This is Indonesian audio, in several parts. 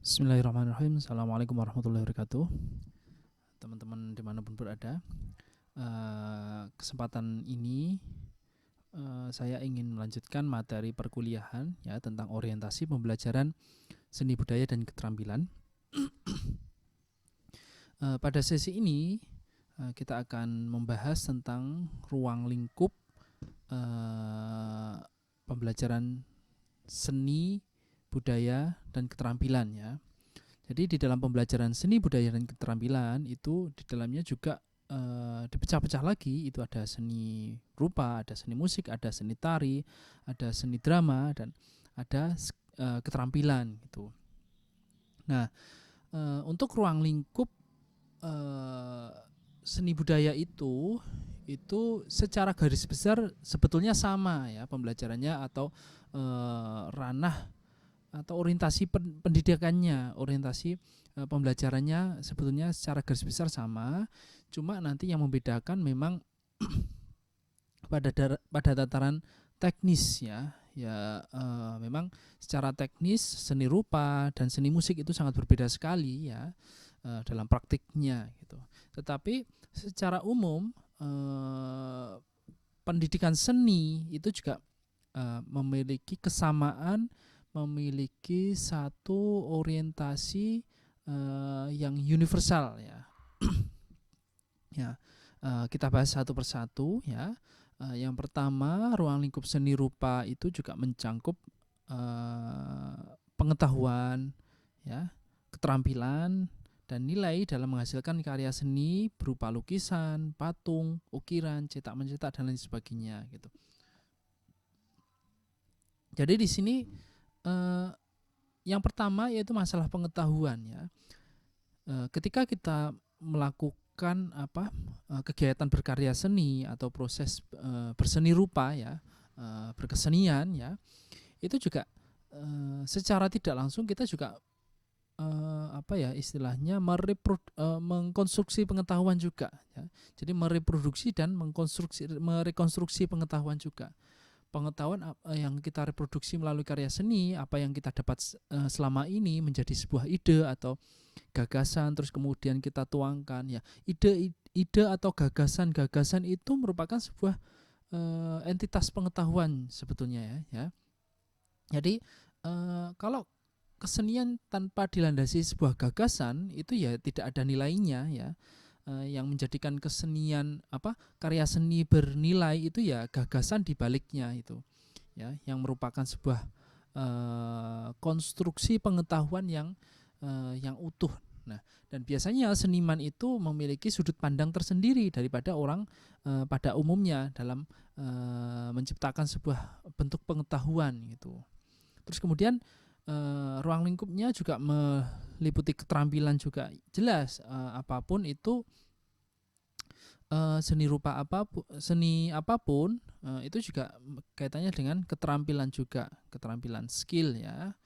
Bismillahirrahmanirrahim. Assalamualaikum warahmatullahi wabarakatuh. Teman-teman dimanapun berada, kesempatan ini saya ingin melanjutkan materi perkuliahan ya tentang orientasi pembelajaran seni budaya dan keterampilan. Pada sesi ini kita akan membahas tentang ruang lingkup pembelajaran seni budaya dan keterampilan ya. Jadi di dalam pembelajaran seni budaya dan keterampilan itu di dalamnya juga dipecah-pecah lagi. Itu ada seni rupa, ada seni musik, ada seni tari, ada seni drama, dan ada keterampilan gitu. Nah, untuk ruang lingkup seni budaya itu secara garis besar sebetulnya sama ya pembelajarannya atau ranah atau orientasi pendidikannya, orientasi pembelajarannya sebetulnya secara garis besar sama, cuma nanti yang membedakan memang pada tataran teknis ya. Memang secara teknis seni rupa dan seni musik itu sangat berbeda sekali ya dalam praktiknya gitu. Tetapi secara umum pendidikan seni itu juga memiliki kesamaan, memiliki satu orientasi yang universal ya. Kita bahas satu persatu ya. Yang pertama, ruang lingkup seni rupa itu juga mencangkup pengetahuan ya, keterampilan dan nilai dalam menghasilkan karya seni berupa lukisan, patung, ukiran, cetak mencetak dan lain sebagainya gitu. Jadi di sini yang pertama yaitu masalah pengetahuan ya. Ketika kita melakukan kegiatan berkarya seni atau proses berseni rupa ya, berkesenian ya, itu juga secara tidak langsung kita juga istilahnya mengkonstruksi pengetahuan juga ya. Jadi mereproduksi dan merekonstruksi pengetahuan juga. Pengetahuan yang kita reproduksi melalui karya seni, apa yang kita dapat selama ini menjadi sebuah ide atau gagasan, terus kemudian kita tuangkan ya. Ide atau gagasan itu merupakan sebuah entitas pengetahuan sebetulnya ya. Jadi kalau kesenian tanpa dilandasi sebuah gagasan itu ya tidak ada nilainya ya. Yang menjadikan kesenian karya seni bernilai itu ya gagasan di baliknya itu ya, yang merupakan sebuah konstruksi pengetahuan yang utuh. Nah, dan biasanya seniman itu memiliki sudut pandang tersendiri daripada orang pada umumnya dalam menciptakan sebuah bentuk pengetahuan gitu. Terus kemudian ruang lingkupnya juga meliputi keterampilan juga jelas. Apapun itu seni rupa apapun itu juga kaitannya dengan keterampilan juga, keterampilan skill ya.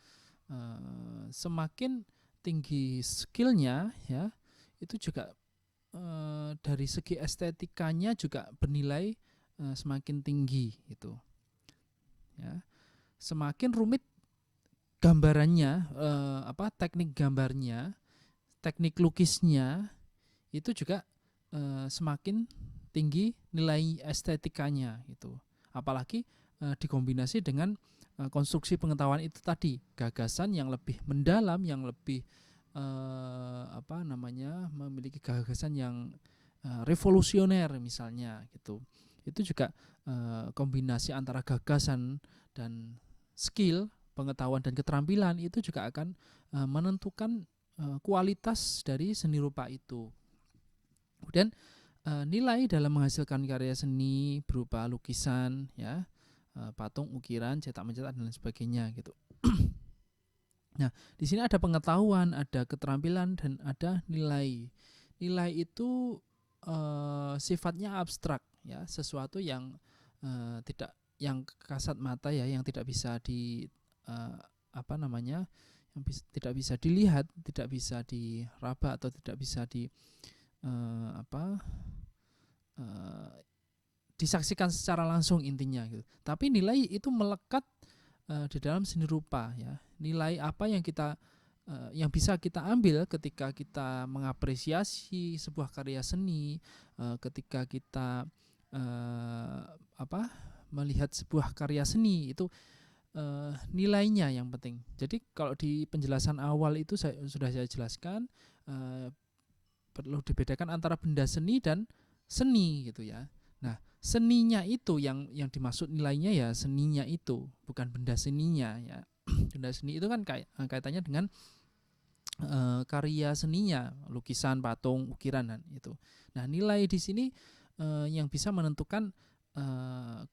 Semakin tinggi skillnya ya, itu juga dari segi estetikanya juga bernilai semakin tinggi itu ya. Semakin rumit gambarannya, teknik gambarnya, teknik lukisnya itu juga semakin tinggi nilai estetikanya itu. Apalagi dikombinasi dengan konstruksi pengetahuan itu tadi, gagasan yang lebih mendalam, yang lebih memiliki gagasan yang revolusioner misalnya gitu. Itu juga kombinasi antara gagasan dan skill, pengetahuan dan keterampilan itu juga akan menentukan kualitas dari seni rupa itu. Kemudian nilai dalam menghasilkan karya seni berupa lukisan ya, patung, ukiran, cetak mencetak dan lain sebagainya gitu. Nah, di sini ada pengetahuan, ada keterampilan dan ada nilai. Nilai itu sifatnya abstrak ya, sesuatu yang tidak, yang kasat mata ya, yang tidak bisa tidak bisa dilihat, tidak bisa diraba atau tidak bisa disaksikan secara langsung intinya gitu. Tapi nilai itu melekat di dalam seni rupa ya. Nilai apa yang kita yang bisa kita ambil ketika kita mengapresiasi sebuah karya seni, ketika kita melihat sebuah karya seni itu nilainya yang penting. Jadi kalau di penjelasan awal itu sudah saya jelaskan, perlu dibedakan antara benda seni dan seni gitu ya. Nah, seninya itu yang dimaksud nilainya ya seninya itu, bukan benda seninya ya. Benda seni itu kan kaitannya dengan karya seninya, lukisan, patung, ukiran dan itu. Nah, nilai di sini yang bisa menentukan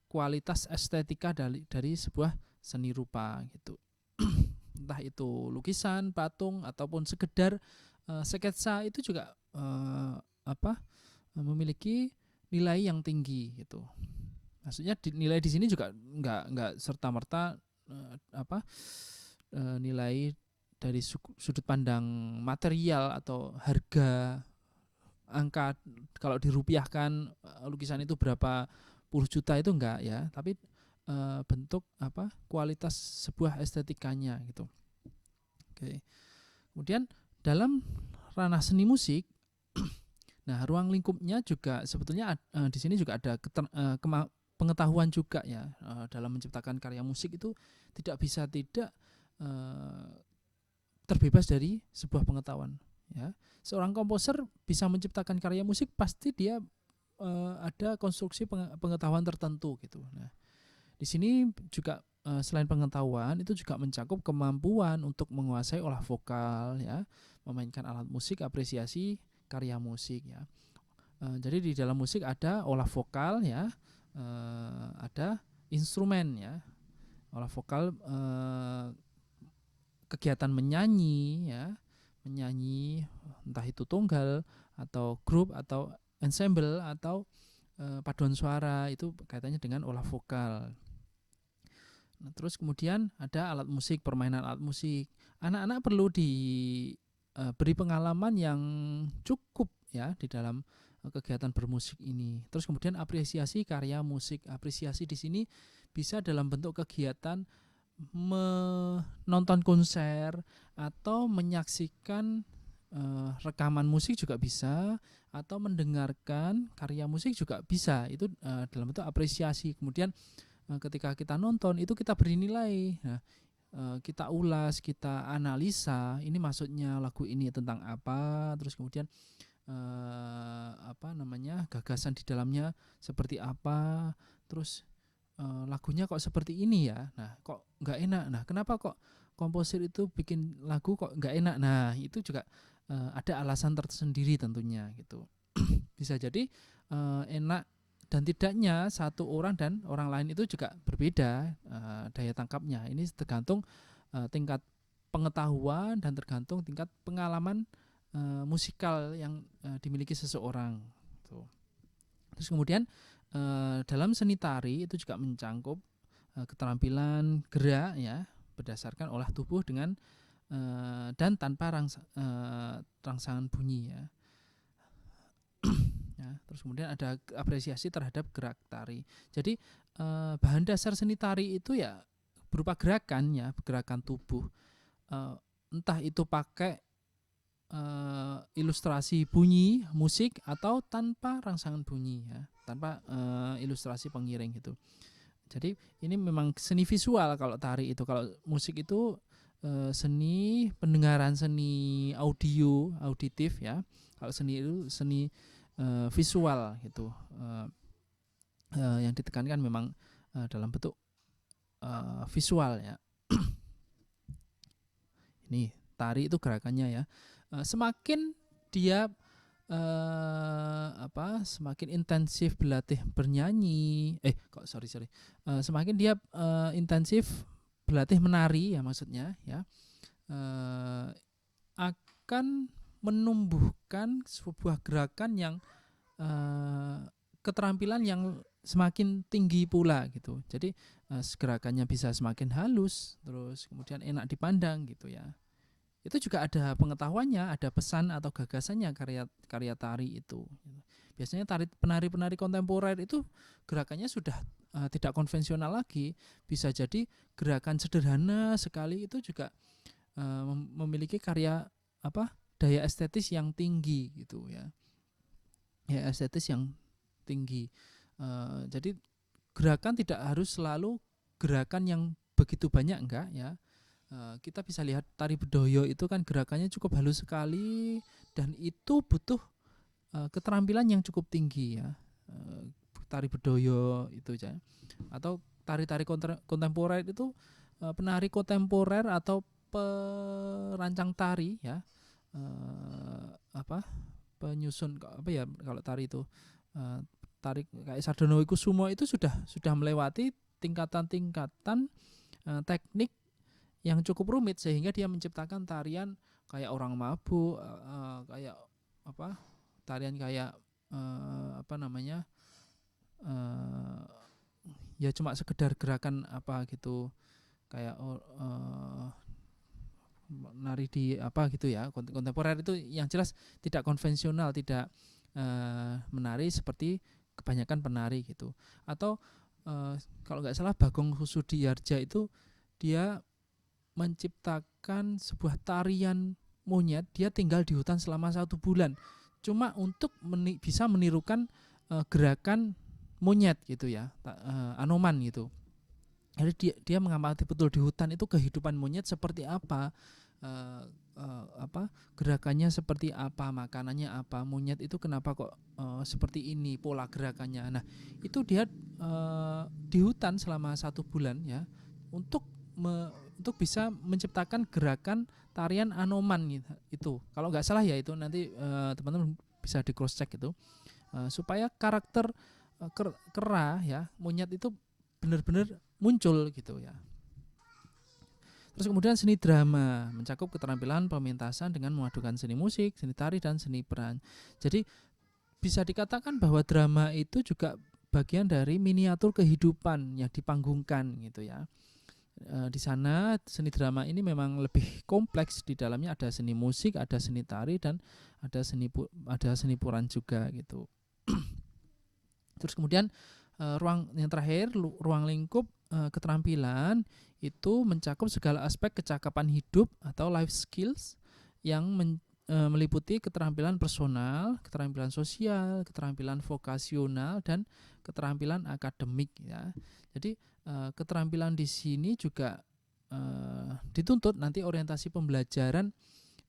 kualitas estetika dari sebuah seni rupa gitu. Entah itu lukisan, patung ataupun sekedar sketsa itu juga memiliki nilai yang tinggi gitu. Maksudnya nilai di sini juga nggak serta merta nilai dari sudut pandang material atau harga, angka kalau dirupiahkan lukisan itu berapa puluh juta itu enggak ya, tapi bentuk kualitas sebuah estetikanya gitu. Oke. Kemudian dalam ranah seni musik, nah ruang lingkupnya juga sebetulnya di sini juga ada pengetahuan juga ya. Dalam menciptakan karya musik itu tidak bisa tidak terbebas dari sebuah pengetahuan ya. Seorang komposer bisa menciptakan karya musik pasti dia ada konstruksi pengetahuan tertentu gitu. Nah, di sini juga selain pengetahuan itu juga mencakup kemampuan untuk menguasai olah vokal ya, memainkan alat musik, apresiasi karya musik ya. Jadi di dalam musik ada olah vokal ya, ada instrumen ya. Olah vokal kegiatan menyanyi ya, menyanyi entah itu tunggal atau grup atau ensemble atau paduan suara, itu kaitannya dengan olah vokal. Nah, terus kemudian ada alat musik, permainan alat musik. Anak-anak perlu diberi pengalaman yang cukup ya di dalam kegiatan bermusik ini. Terus kemudian apresiasi karya musik. Apresiasi di sini bisa dalam bentuk kegiatan menonton konser atau menyaksikan rekaman musik juga bisa, atau mendengarkan karya musik juga bisa. Itu dalam bentuk apresiasi. Kemudian ketika kita nonton itu kita beri nilai. Nah, kita ulas, kita analisa, ini maksudnya lagu ini tentang apa, terus kemudian gagasan di dalamnya seperti apa, terus lagunya kok seperti ini ya, nah kok nggak enak, nah kenapa kok komposer itu bikin lagu kok nggak enak, nah itu juga ada alasan tersendiri tentunya gitu. Bisa jadi enak dan tidaknya satu orang dan orang lain itu juga berbeda daya tangkapnya. Ini tergantung tingkat pengetahuan dan tergantung tingkat pengalaman musikal yang dimiliki seseorang tuh. Terus kemudian dalam seni tari itu juga mencangkup keterampilan gerak ya, berdasarkan olah tubuh dengan dan tanpa rangsangan bunyi ya. Ya, terus kemudian ada apresiasi terhadap gerak tari. Jadi bahan dasar seni tari itu ya berupa gerakan ya, gerakan tubuh. Entah itu pakai ilustrasi bunyi musik atau tanpa rangsangan bunyi ya, tanpa ilustrasi pengiring gitu. Jadi ini memang seni visual kalau tari itu. Kalau musik itu seni pendengaran, seni auditif ya. Kalau seni itu seni visual gitu. Yang ditekankan memang dalam bentuk visual ya. Ini tari itu gerakannya ya. Semakin dia semakin intensif berlatih bernyanyi, semakin dia intensif berlatih menari ya, maksudnya ya, akan menumbuhkan sebuah gerakan yang keterampilan yang semakin tinggi pula gitu. Jadi gerakannya bisa semakin halus, terus kemudian enak dipandang gitu ya. Itu juga ada pengetahuannya, ada pesan atau gagasannya karya tari itu. Biasanya penari-penari kontemporer itu gerakannya sudah tidak konvensional lagi. Bisa jadi gerakan sederhana sekali itu juga memiliki karya daya estetis yang tinggi gitu ya. Ya estetis yang tinggi. Jadi gerakan tidak harus selalu gerakan yang begitu banyak, enggak ya. Kita bisa lihat tari bedoyo itu kan gerakannya cukup halus sekali dan itu butuh keterampilan yang cukup tinggi ya. Tari bedoyo itu ya. Atau tari-tari kontemporer itu penari kontemporer atau perancang tari ya, penyusun kalau tari itu, tarik kayak Sardono Kusumo itu sudah melewati tingkatan-tingkatan teknik yang cukup rumit sehingga dia menciptakan tarian kayak orang mabuk, kayak tarian kayak ya cuma sekedar gerakan gitu kayak nari di gitu ya. Kontemporer itu yang jelas tidak konvensional, tidak menari seperti kebanyakan penari gitu. Atau kalau nggak salah Bagong Kussudiardja itu dia menciptakan sebuah tarian monyet, dia tinggal di hutan selama 1 bulan cuma untuk bisa menirukan gerakan monyet gitu ya, anoman gitu. Jadi dia mengamati betul di hutan itu kehidupan monyet seperti apa, gerakannya seperti apa, makanannya apa, monyet itu kenapa kok seperti ini pola gerakannya. Nah itu dia di hutan selama 1 bulan ya untuk bisa menciptakan gerakan tarian anoman itu. Kalau nggak salah ya itu nanti teman-teman bisa di cross check itu, supaya karakter kera ya monyet itu benar-benar muncul gitu ya. Terus kemudian seni drama mencakup keterampilan pementasan dengan memadukan seni musik, seni tari dan seni peran. Jadi bisa dikatakan bahwa drama itu juga bagian dari miniatur kehidupan yang dipanggungkan gitu ya. Di sana seni drama ini memang lebih kompleks, di dalamnya ada seni musik, ada seni tari dan ada seni peran juga gitu. Terus kemudian ruang yang terakhir, ruang lingkup keterampilan itu mencakup segala aspek kecakapan hidup atau life skills yang meliputi keterampilan personal, keterampilan sosial, keterampilan vokasional dan keterampilan akademik ya. Jadi keterampilan di sini juga dituntut nanti orientasi pembelajaran.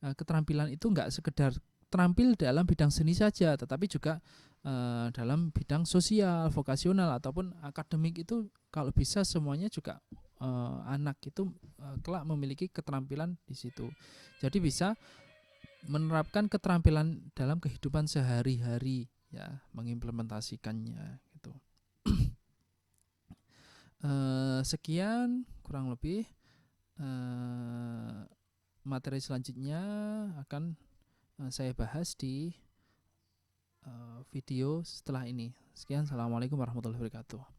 Keterampilan itu enggak sekedar terampil dalam bidang seni saja, tetapi juga dalam bidang sosial, vokasional ataupun akademik itu kalau bisa semuanya juga anak itu kelak memiliki keterampilan di situ. Jadi bisa menerapkan keterampilan dalam kehidupan sehari-hari ya, mengimplementasikannya gitu. Sekian kurang lebih materi selanjutnya akan saya bahas di video setelah ini. Sekian, assalamualaikum warahmatullahi wabarakatuh.